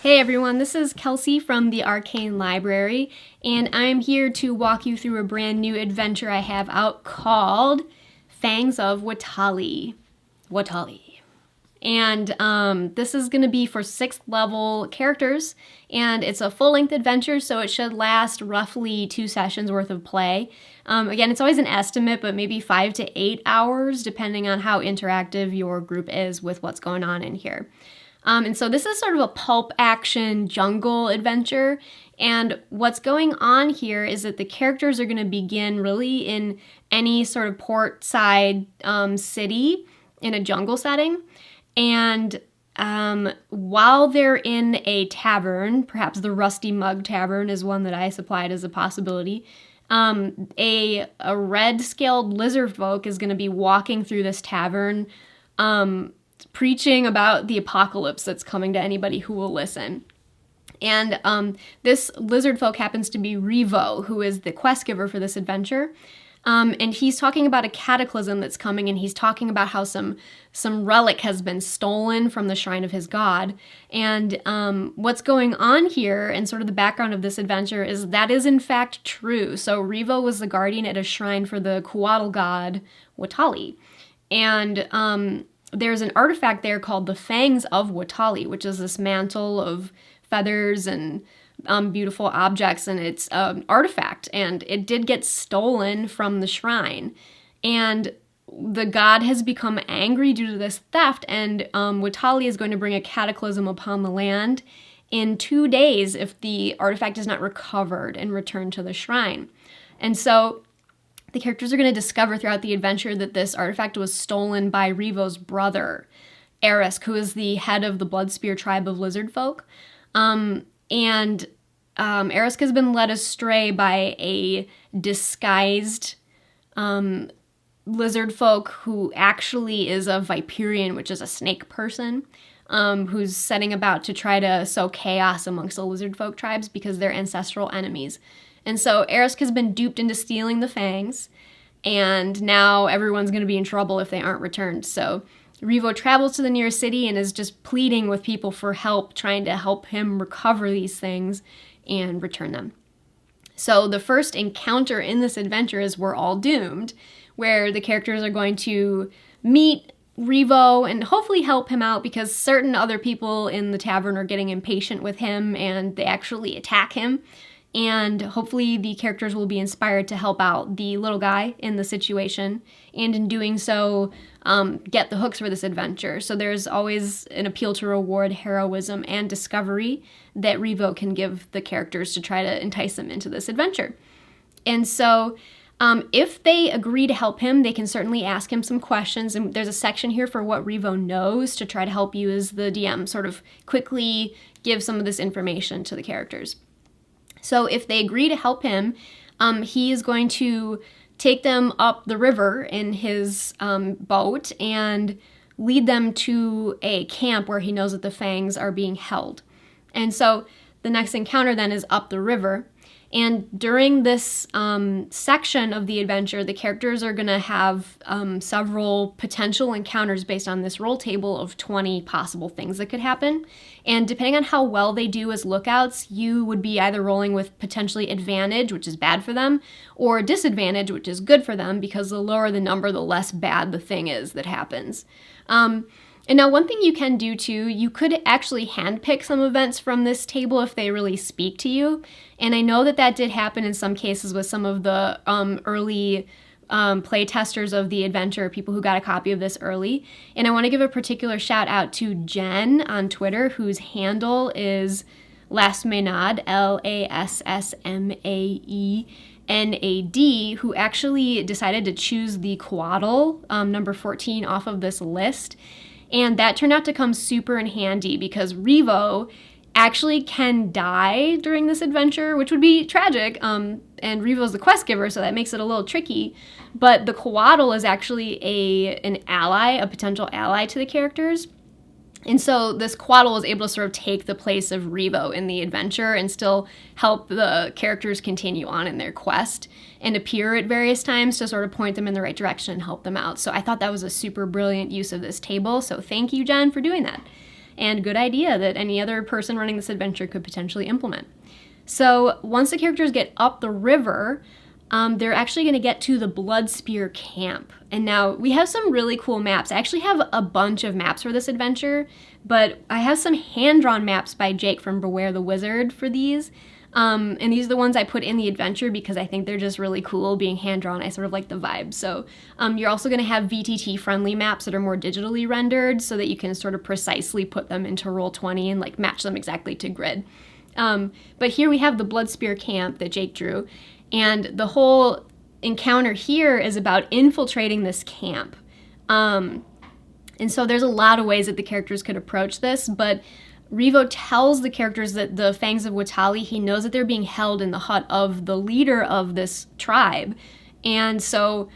Hey everyone, this is Kelsey from the Arcane Library, and I'm here to walk you through a brand new adventure I have out called Fangs of Oatali. And this is going to be for 6th level characters, and it's a full-length adventure, so it should last roughly 2 sessions worth of play. Again, it's always an estimate, but maybe 5 to 8 hours, depending on how interactive your group is with what's going on in here. And so this is sort of a pulp action jungle adventure, and what's going on here is that the characters are going to begin really in any sort of port side city in a jungle setting. And while they're in a tavern, perhaps the Rusty Mug Tavern is one that I supplied as a possibility, a red-scaled lizard folk is going to be walking through this tavern, preaching about the apocalypse that's coming to anybody who will listen. And this lizard folk happens to be Revo, who is the quest giver for this adventure. And he's talking about a cataclysm that's coming, and he's talking about how some relic has been stolen from the shrine of his god. And what's going on here, and sort of the background of this adventure, is that is in fact true. So Revo was the guardian at a shrine for the couatl god, Watali. And there's an artifact there called the Fangs of Oatali, which is this mantle of feathers and beautiful objects, and it's an artifact, and it did get stolen from the shrine. And the god has become angry due to this theft, and Watali is going to bring a cataclysm upon the land in 2 days if the artifact is not recovered and returned to the shrine. And so the characters are going to discover throughout the adventure that this artifact was stolen by Revo's brother, Erisk, who is the head of the Bloodspear tribe of lizard folk. And Erisk has been led astray by a disguised lizard folk who actually is a Viperian, which is a snake person, who's setting about to try to sow chaos amongst the lizard folk tribes because they're ancestral enemies. And so Erisk has been duped into stealing the fangs, and now everyone's going to be in trouble if they aren't returned. So Revo travels to the nearest city and is just pleading with people for help, trying to help him recover these things and return them. So the first encounter in this adventure is We're All Doomed, where the characters are going to meet Revo and hopefully help him out because certain other people in the tavern are getting impatient with him and they actually attack him. And hopefully the characters will be inspired to help out the little guy in the situation, and in doing so, get the hooks for this adventure. So there's always an appeal to reward heroism and discovery that Revo can give the characters to try to entice them into this adventure. And so if they agree to help him, they can certainly ask him some questions. And there's a section here for what Revo knows to try to help you as the DM sort of quickly give some of this information to the characters. So if they agree to help him, he is going to take them up the river in his boat and lead them to a camp where he knows that the Fangs are being held. And so the next encounter then is up the river. And during this section of the adventure, the characters are going to have several potential encounters based on this roll table of 20 possible things that could happen. And depending on how well they do as lookouts, you would be either rolling with potentially advantage, which is bad for them, or disadvantage, which is good for them, because the lower the number, the less bad the thing is that happens. And now one thing you can do too, you could actually handpick some events from this table if they really speak to you. And I know that did happen in some cases with some of the early play testers of the adventure, people who got a copy of this early. And I want to give a particular shout out to Jen on Twitter, whose handle is Lassmaenad, Lassmaenad, who actually decided to choose the couatl, number 14, off of this list. And that turned out to come super in handy because Revo actually can die during this adventure, which would be tragic. And Revo's the quest giver, so that makes it a little tricky. But the couatl is actually an ally, a potential ally to the characters. And so this couatl was able to sort of take the place of Revo in the adventure and still help the characters continue on in their quest and appear at various times to sort of point them in the right direction and help them out. So I thought that was a super brilliant use of this table. So thank you, Jen, for doing that. and good idea that any other person running this adventure could potentially implement. So once the characters get up the river, they're actually going to get to the Bloodspear Camp. And now we have some really cool maps. I actually have a bunch of maps for this adventure, but I have some hand-drawn maps by Jake from Beware the Wizard for these. And these are the ones I put in the adventure because I think they're just really cool being hand-drawn. I sort of like the vibe. So you're also going to have VTT-friendly maps that are more digitally rendered so that you can sort of precisely put them into Roll20 and like match them exactly to grid. But here we have the Bloodspear Camp that Jake drew. And the whole encounter here is about infiltrating this camp. And so there's a lot of ways that the characters could approach this, but Revo tells the characters that the Fangs of Oatali, he knows that they're being held in the hut of the leader of this tribe. And so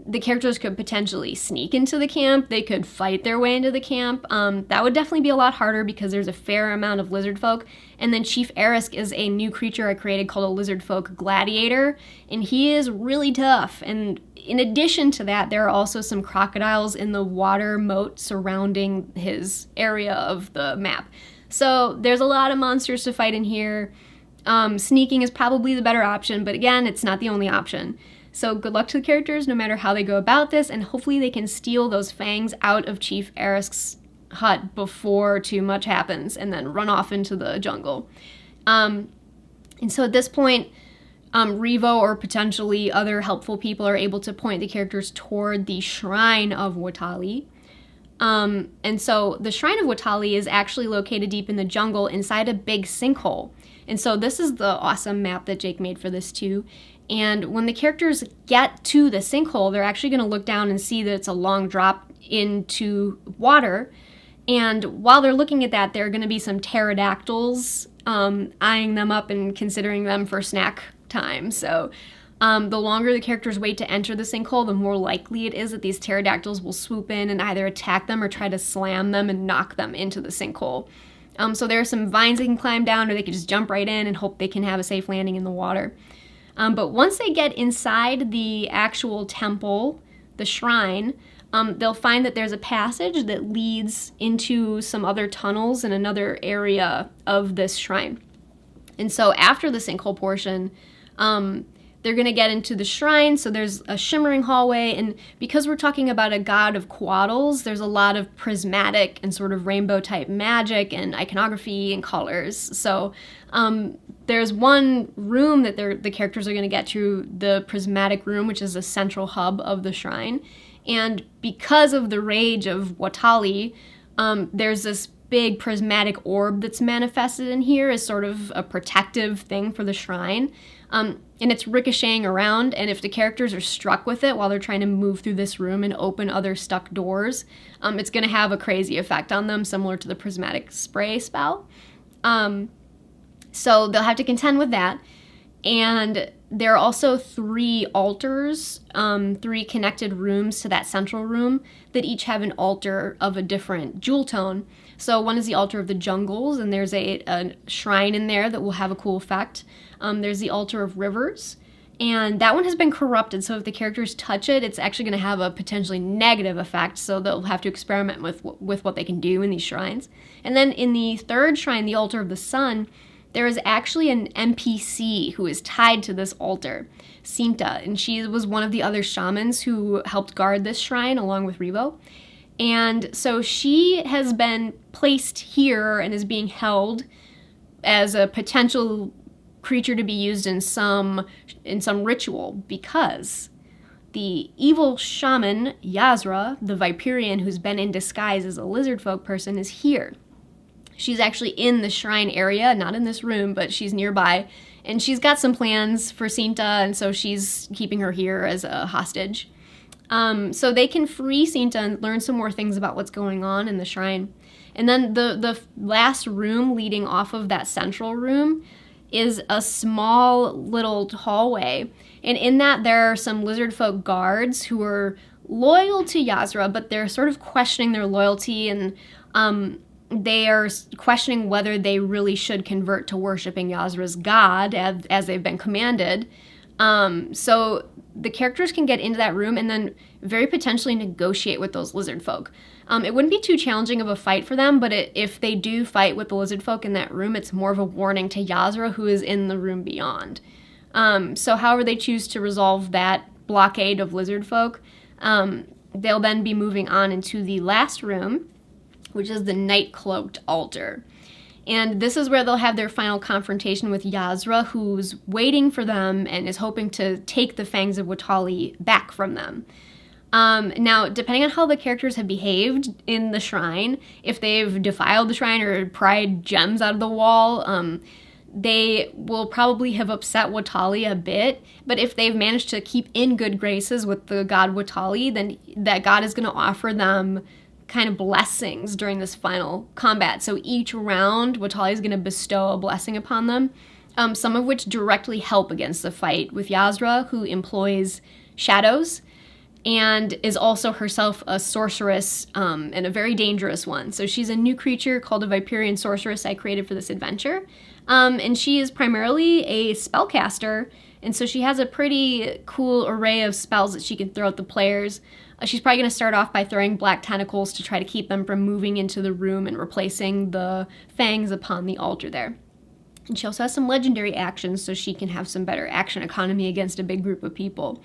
the characters could potentially sneak into the camp. They could fight their way into the camp. That would definitely be a lot harder because there's a fair amount of lizard folk. And then Chief Erisk is a new creature I created called a lizard folk gladiator. And he is really tough. And in addition to that, there are also some crocodiles in the water moat surrounding his area of the map. So there's a lot of monsters to fight in here. Sneaking is probably the better option, but again, it's not the only option. So good luck to the characters no matter how they go about this, and hopefully they can steal those fangs out of Chief Erisk's hut before too much happens and then run off into the jungle. And so at this point, Revo or potentially other helpful people are able to point the characters toward the Shrine of Watali. And so the Shrine of Watali is actually located deep in the jungle inside a big sinkhole. And so this is the awesome map that Jake made for this too. And when the characters get to the sinkhole, they're actually going to look down and see that it's a long drop into water. And while they're looking at that, there are going to be some pterodactyls eyeing them up and considering them for snack time. So the longer the characters wait to enter the sinkhole, the more likely it is that these pterodactyls will swoop in and either attack them or try to slam them and knock them into the sinkhole. So there are some vines they can climb down, or they could just jump right in and hope they can have a safe landing in the water. But once they get inside the actual temple, the shrine, they'll find that there's a passage that leads into some other tunnels in another area of this shrine. And so after the sinkhole portion, they're going to get into the shrine, so there's a shimmering hallway, and because we're talking about a god of couatls, there's a lot of prismatic and sort of rainbow-type magic and iconography and colors. So there's one room that the characters are going to get to, the prismatic room, which is the central hub of the shrine. And because of the rage of Watali, there's this big prismatic orb that's manifested in here as sort of a protective thing for the shrine. And it's ricocheting around, and if the characters are struck with it while they're trying to move through this room and open other stuck doors, it's going to have a crazy effect on them, similar to the prismatic spray spell. So they'll have to contend with that. And there are also 3 altars, 3 connected rooms to that central room that each have an altar of a different jewel tone. So one is the altar of the jungles, and there's a shrine in there that will have a cool effect. There's the altar of rivers, and that one has been corrupted, so if the characters touch it, it's actually going to have a potentially negative effect, so they'll have to experiment with what they can do in these shrines. And then in the 3rd shrine, the altar of the sun, there is actually an NPC who is tied to this altar, Cinta, and she was one of the other shamans who helped guard this shrine along with Revo. And so she has been placed here and is being held as a potential creature to be used in some ritual, because the evil shaman Yazra, the Viperian who's been in disguise as a lizard folk person, is here. She's actually in the shrine area, not in this room, but she's nearby, and she's got some plans for Cinta, and so she's keeping her here as a hostage. So they can free Cinta and learn some more things about what's going on in the shrine. And then the last room leading off of that central room is a small little hallway. And in that there are some lizard folk guards who are loyal to Yazra, but they're sort of questioning their loyalty, and they are questioning whether they really should convert to worshiping Yazra's god as they've been commanded. So the characters can get into that room, and then very potentially negotiate with those lizard folk. It wouldn't be too challenging of a fight for them, but if they do fight with the lizard folk in that room, it's more of a warning to Yazra, who is in the room beyond. So however they choose to resolve that blockade of lizard folk, they'll then be moving on into the last room, which is the night-cloaked altar. And this is where they'll have their final confrontation with Yazra, who's waiting for them and is hoping to take the Fangs of Oatali back from them. Now, depending on how the characters have behaved in the shrine, if they've defiled the shrine or pried gems out of the wall, they will probably have upset Watali a bit. But if they've managed to keep in good graces with the god Watali, then that god is going to offer them kind of blessings during this final combat. So each round, Watali is going to bestow a blessing upon them, some of which directly help against the fight with Yazra, who employs shadows and is also herself a sorceress, and a very dangerous one. So she's a new creature called a Viperian sorceress I created for this adventure. And she is primarily a spellcaster, and so she has a pretty cool array of spells that she can throw at the players. She's probably going to start off by throwing black tentacles to try to keep them from moving into the room and replacing the fangs upon the altar there. And she also has some legendary actions, so she can have some better action economy against a big group of people.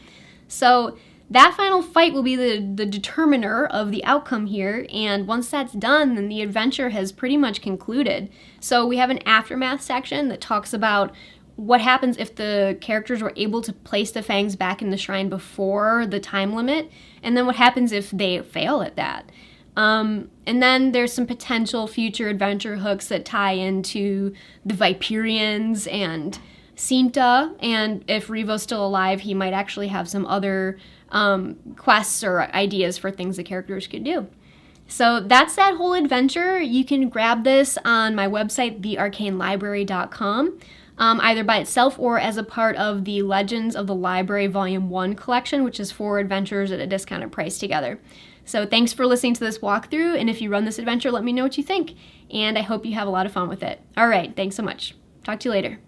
So that final fight will be the determiner of the outcome here, and once that's done, then the adventure has pretty much concluded. So we have an aftermath section that talks about what happens if the characters were able to place the fangs back in the shrine before the time limit, and then what happens if they fail at that. And then there's some potential future adventure hooks that tie into the Viperians and Cinta, and if Revo's still alive, he might actually have some other quests or ideas for things the characters could do. So that's that whole adventure. You can grab this on my website, thearcanelibrary.com. Either by itself or as a part of the Legends of the Library Volume 1 collection, which is 4 adventures at a discounted price together. So thanks for listening to this walkthrough, and if you run this adventure, let me know what you think, and I hope you have a lot of fun with it. All right, thanks so much. Talk to you later.